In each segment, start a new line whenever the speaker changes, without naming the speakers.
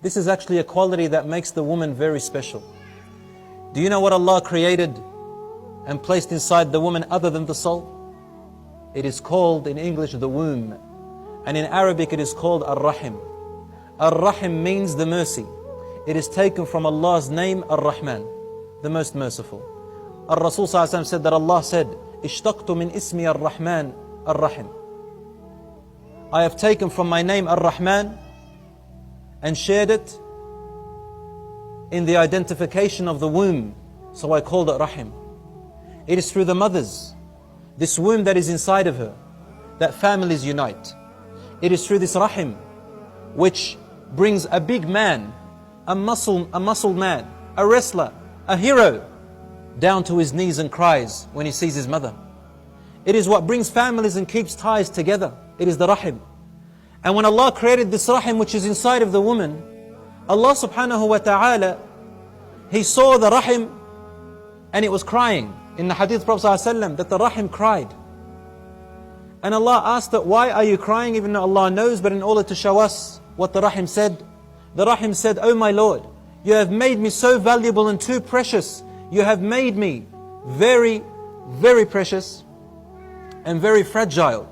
This is actually a quality that makes the woman very special. Do you know what Allah created and placed inside the woman other than the soul? It is called in English the womb, and in Arabic it is called Ar-Rahim. Ar-Rahim means the mercy. It is taken from Allah's name Ar-Rahman, the most merciful. Ar-Rasul said that Allah said, Ishtaqtu min ismi Ar-Rahman Ar-Rahim. I have taken from my name Ar-Rahman and shared it in the identification of the womb, so I called it Rahim. It is through the mothers, this womb that is inside of her, that families unite. It is through this Rahim which brings a big man, a muscled man, a wrestler, a hero, down to his knees and cries when he sees his mother. It is what brings families and keeps ties together. It is the Rahim. And when Allah created this Rahim which is inside of the woman, Allah subhanahu wa ta'ala, He saw the Rahim and it was crying. In the hadith of Prophet ﷺ, that the Rahim cried. And Allah asked that, why are you crying? Even though Allah knows, but in order to show us what the Rahim said, the Rahim said, "Oh my Lord, you have made me so valuable and too precious. You have made me very, very precious and very fragile.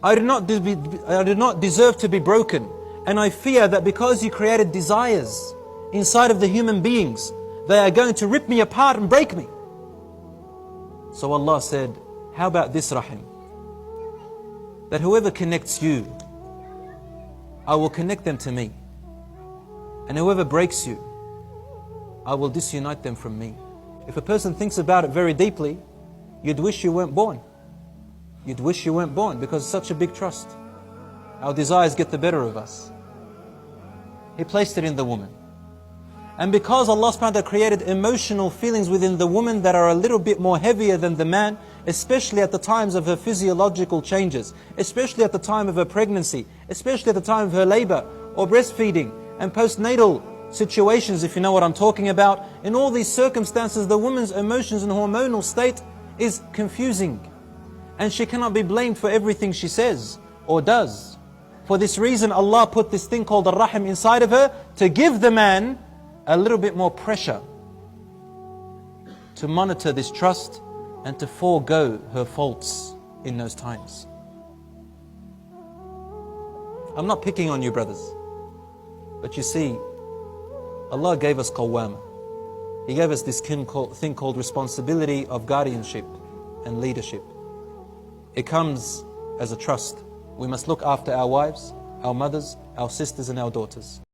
I do not deserve to be broken. And I fear that because you created desires inside of the human beings, they are going to rip me apart and break me." So Allah said, how about this Rahim? That whoever connects you, I will connect them to me. And whoever breaks you, I will disunite them from me. If a person thinks about it very deeply, you'd wish you weren't born. You'd wish you weren't born because it's such a big trust. Our desires get the better of us. He placed it in the woman. And because Allah subhanahu wa ta'ala created emotional feelings within the woman that are a little bit more heavier than the man, especially at the times of her physiological changes, especially at the time of her pregnancy, especially at the time of her labor or breastfeeding and postnatal situations, if you know what I'm talking about. In all these circumstances, the woman's emotions and hormonal state is confusing. And she cannot be blamed for everything she says or does. For this reason, Allah put this thing called the Rahim inside of her to give the man a little bit more pressure to monitor this trust and to forego her faults in those times. I'm not picking on you, brothers, but you see, Allah gave us qawwama. He gave us this thing called responsibility of guardianship and leadership. It comes as a trust. We must look after our wives, our mothers, our sisters and our daughters.